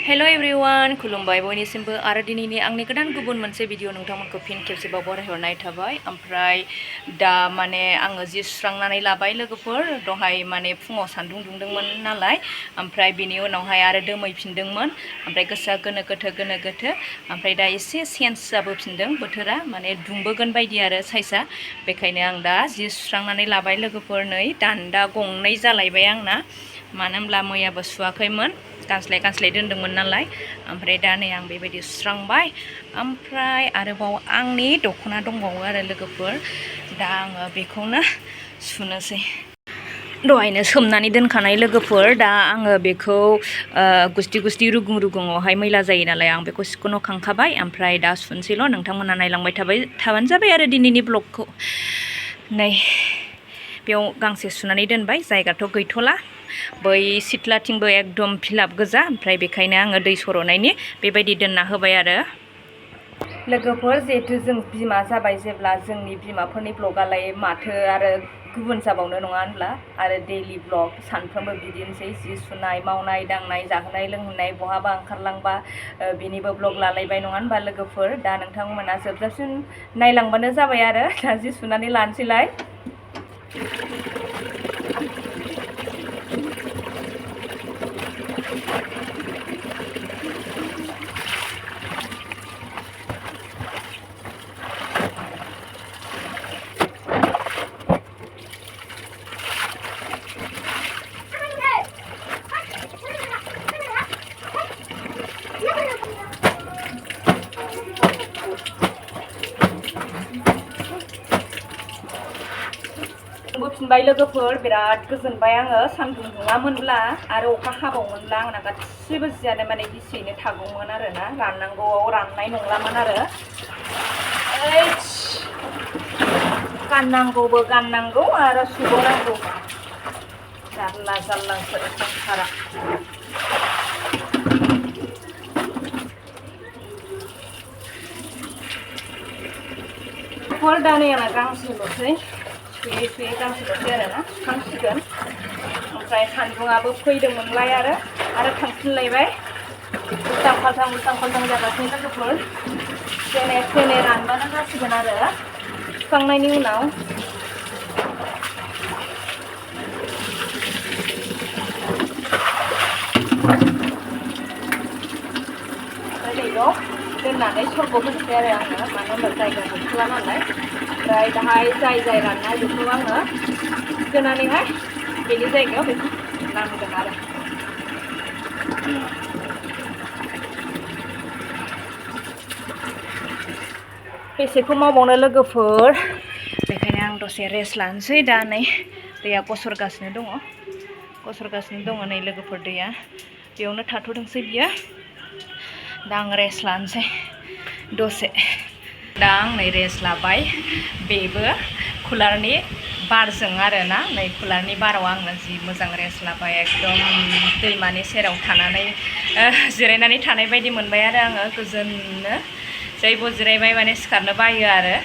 hello everyone खुलुमबाय बयनिसिमबो आरो दिनैनि आंनि गोदान गुबुन मोनसे भिडिअ नोंथांमोनखौ फिन खेबसेबाव बरायहरनाय थाबाय ओमफ्राय दा माने आङो जि सुस्रांनानै लाबाय लोगोफोर दहाय माने फुङाव सान्दुं दुंदोंमोन नालाय ओमफ्राय बिनि उनावहाय आरो दोमैफिनदोंमोन ओमफ्राय गोसोआ गोनो गोथो ओमफ्राय दा एसे चेन्ज जाबोफिनदों बोथोरा माने दुंबोगोन बायदि आरो साइसआ बेखायनो आं दा जि सुस्रांनानै लाबाय लोगोफोर नै दान्दा गंनै जालायबाय आंना मानो होनब्ला मैयाबो सुवाखैमोन गांस्लाय दोन्दोंमोन नालाय ओमफ्राय दा नै आं बेबायदि सुस्रांबाय ओमफ्राय आरोबाव आंनि दख'ना दंबावो आरो लोगोफोर दा आङो बेखौनो सुनोसै दहायनो सोमनानै दोनखानाय लोगोफोर दा आङो बेखौ गुस्टि रुगुङावहाय मैला जायो नालाय आं बेखौ सिख'नखांखाबाय ओमफ्राय दा सुनसैल' नोंथांमोना नायलांबाय थाबानो जाबाय आरो दिनैनि ब्लगखौ नै बेयाव गांसे सुनानै दोनबाय जायगाथ' गैथ'ला बै सिथ्लाथिंबो एकदम फिलाप गोजा ओमफ्राय बेखायनो आङो दै सर'नायनि बेबायदि दोनना होबाय आरो लोगोफोर जिहेथु जों बिमा जाबाय जेब्ला जोंनि बिमाफोरनि ब्लगालाय माथो आरो गुबुन जाबावनो नङा होनब्ला आरो दैलि ब्लग सानफ्रोमबो बिदिनोसै जि सुनाय मावनाय दांनाय जाहोनाय लोंहोनाय बहाबा ओंखारलांबा बिनिबो ब्लग लालायबाय नङा होनबा लोगोफोर दा नोंथांमोना जोबजासिम नायलांबानो जाबाय आरो दा जि सुनानै लानोसैलाय बोफिनबाय लोगोफोर बिराद गोजोनबाय आङो सान्दुं दुङामोनब्ला आरो अखा हाबावोमोनब्ला आंना गासिबो जियानो माने गिसियैनो थागौमोन आरो ना राननांगौआव राननाय नंलामोन आरो गाननांगौ आरो सुबावनांगौ जारला जारलासो संसारा दा नै आंना गांसेल'सै सुयै गांसेल'सै आरो ना सुखांसिगोन ओमफ्राय सान्दुङाबो फैदोंमोनलाय आरो थांफिनलायबाय उल्टां फाल्टां जागासिनो लोगोफोर थेने रानबानो जासिगोन आरो सुखांनायनि उनाव दोननानै सरग होनोसै आरो आङो मानो होनबा जायगा गैथ'ला नालाय ओमफ्राय दाहाय जाय राननाय बेखौ आङो दोननानैहाय बेनि जायगायाव बेखौ लांगोन आरो बेसेखौ मावबावनो लोगोफोर बेखायनो आं दसे रेस्ट लानोसै दा नै दैया गसरगासिनो दङ नै लोगोफोर दैया बेयावनो थाथ'थोंसै बियो दा आं रेस्ट लानोसै दसे दा आं नै रेस्ट लाबाय बेबो कुलारनि बारजों आरो ना नै कुलारनि बाराव आङो जि मोजां रेस्ट लाबाय एकदम दैमानि सेराव थानानै जिरायनानै थानाय बायदि मोनबाय आरो आङो गोजोननो जैबो जिरायबाय माने सिखारनो बायो आरो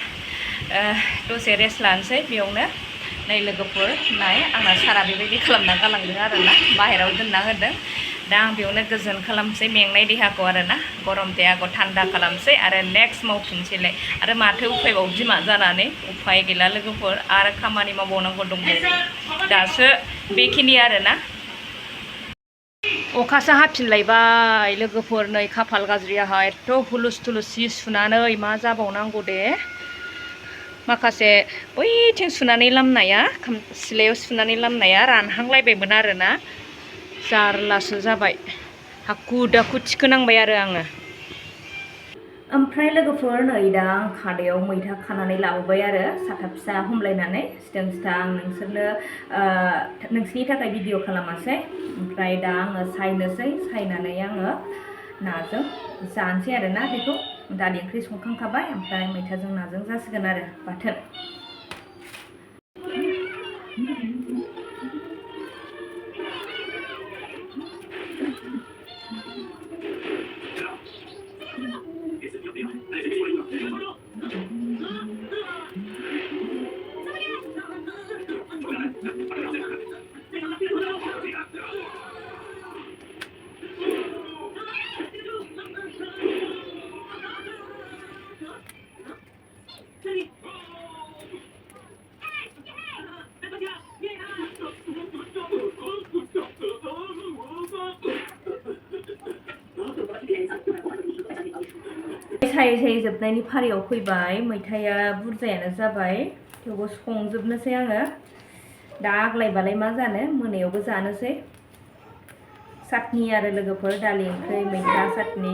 दसे रेस्ट लानोसै बेयावनो नै लोगोफोर नाय आंना सारा बेबायदि खालामना गालांदों आरो ना बाहेरायाव दोनना होदों दा आं बेयावनो गोजोन खालामसै मेंनाय देहाखौ आरो ना गरम देहाखौ थान्दा खालामसै आरो नेक्स्ट मावफिनसैलाय आरो माथो उफायबाव बिमा जानानै उफाय गैला लोगोफोर आरो खामानि मावबावनांगौ दंबावो दासो बेखिनि आरो ना अखासो हाफिनलायबाय लोगोफोर नै खाफाल गाज्रियाहा एथ' हुलुस थुलुस जि सुनानै मा जाबावनांगौ दे माखासे बैथिं सुनानै लामनाया सिलायाव सुनानै लामनाया रानहांलायबायमोन आरो ना जारलासो जाबाय हाखु दाखु थिखोनांबाय आरो आङो ओमफ्राय लोगोफोर नै दा आं खादायाव मैथा खानानै लाबोबाय आरो साथा फिसा हमलायनानै सिथा आं नोंसोरनि थाखाय भिडिअ खालामासै ओमफ्राय दा आङो सायनानै आङो नाजों जानोसै आरो ना बेखौ दालि ओंख्रि संखांखाबाय ओमफ्राय मैथाजों नाजों जासिगोन आरो बाथोन सायै सायै जोबनायनि फारियाव फैबाय मैथाया बुरजायानो जाबाय थेवबो संजोबनोसै आङो दा आग्लायबालाय मा जानो मोनायावबो जानोसै चाटनि आरो लोगोफोर दालि ओंख्रि मैथा चाटनि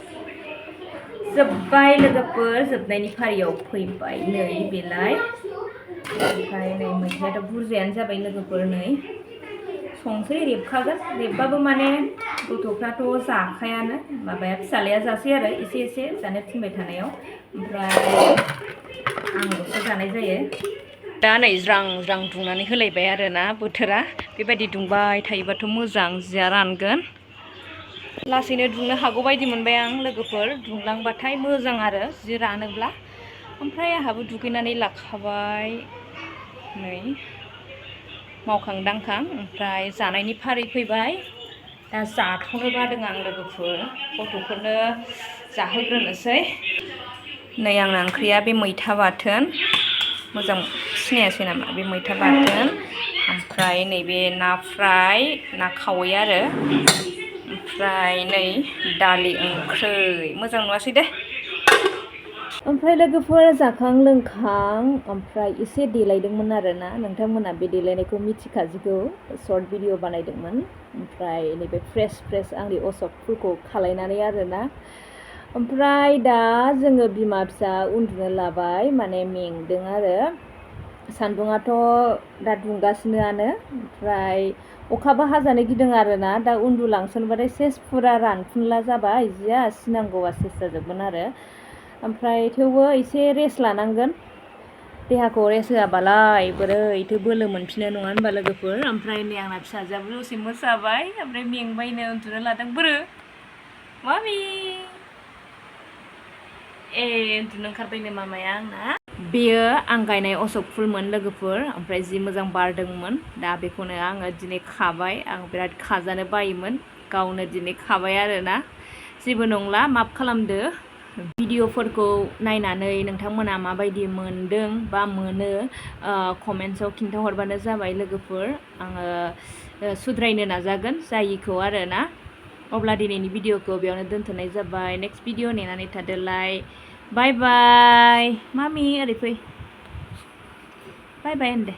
जोब्बाय लोगोफोर जोबनायनि फारियाव फैबाय नै बेलाय ओमफ्राय नै मैथायाथ' बुरजायानो जाबाय लोगोफोर नै संसै रेबखागोन रेबबाबो माने गथ'फ्राथ' जाखायानो माबाया फिसालाया जासै आरो एसे एसे जानो थिनबाय थानायाव ओमफ्राय आंल'सो जानाय जायो दा नै ज्रां ज्रां दुंनानै होलायबाय आरोना बोथोरा बेबायदि दुंबाय थायोबाथ' मोजां जिया रानगोन लासैनो दुंनो हागौ बायदि मोनबाय आं लोगोफोर दुंलांबाथाय मोजां आरो जि रानोब्ला ओमफ्राय आंहाबो दुगैनानै लाखाबाय नै मावखां दांखां ओमफ्राय जानायनि फारि फैबाय दा जाथ'नो बादों आं लोगोफोर गथ'फोरनो जाहोग्रोनोसै नै आंना ओंख्रिया बे मैथा बाथोन मोजां सिनायासै नामा बे मैथा बाथोन ओमफ्राय नैबे ना फ्राय ना खावै आरो ओमफ्राय नै दालि ओंख्रै मोजां नुवासै दे ओमफ्राय लोगोफोर जाखां लोंखां ओमफ्राय एसे देलायदोंमोन आरोना नोंथांमोना बे देलायनायखौ मिथिखाजिगौ सर्ट भिडिअ बानायदोंमोन ओमफ्राय नैबे फ्रेस आंनि असक फुलखौ खालायनानै आरोना ओमफ्राय दा जोङो बिमा फिसा उन्दुनो लाबाय माने मेंदों आरो सान्दुङाथ' दा दुंगासिनोआनो ओमफ्राय अखाबो हाजानो गिदों आरोना दा उन्दुलांसनबाथाय सेस फुरा रानफुनला जाबाय जिया सिनांगौआ सेस जाजोबगोन आरो ओमफ्राय थेवबो एसे रेस्ट लानांगोन देहाखौ रेस्ट होआबालाय बोरैथो बोलो मोनफिनो नङा होनबा लोगोफोर ओमफ्राय नै आंना फिसाजोआबो दसे मोसाबाय ओमफ्राय मेंबायनो उन्दुनो लादों बोरो मामि उन्दुनो ओंखारबायनो मामाया आंना बेयो आं गायनाय असक फुलमोन लोगोफोर ओमफ्राय जि मोजां बारदोंमोन दा बेखौनो आङो दिनै खाबाय आं बिराद खाजानो बायोमोन गावनो दिनै खाबाय आरोना जेबो नंला माफ खालामदो भिडिअफोरखौ नायनानै नोंथांमोना माबायदि मोनदों बा मोनो कमेन्ट्सआव खिन्थाहरबानो जाबाय लोगोफोर आङो सुद्रायनो नाजागोन जायिखौ आरोना अब्ला दिनैनि भिडिअखौ बेयावनो दोनथ'नाय जाबाय नेक्स्ट भिडिअ नेनानै थादोलाय बाय बाय मामि ओरै फै बाय बाय होन दे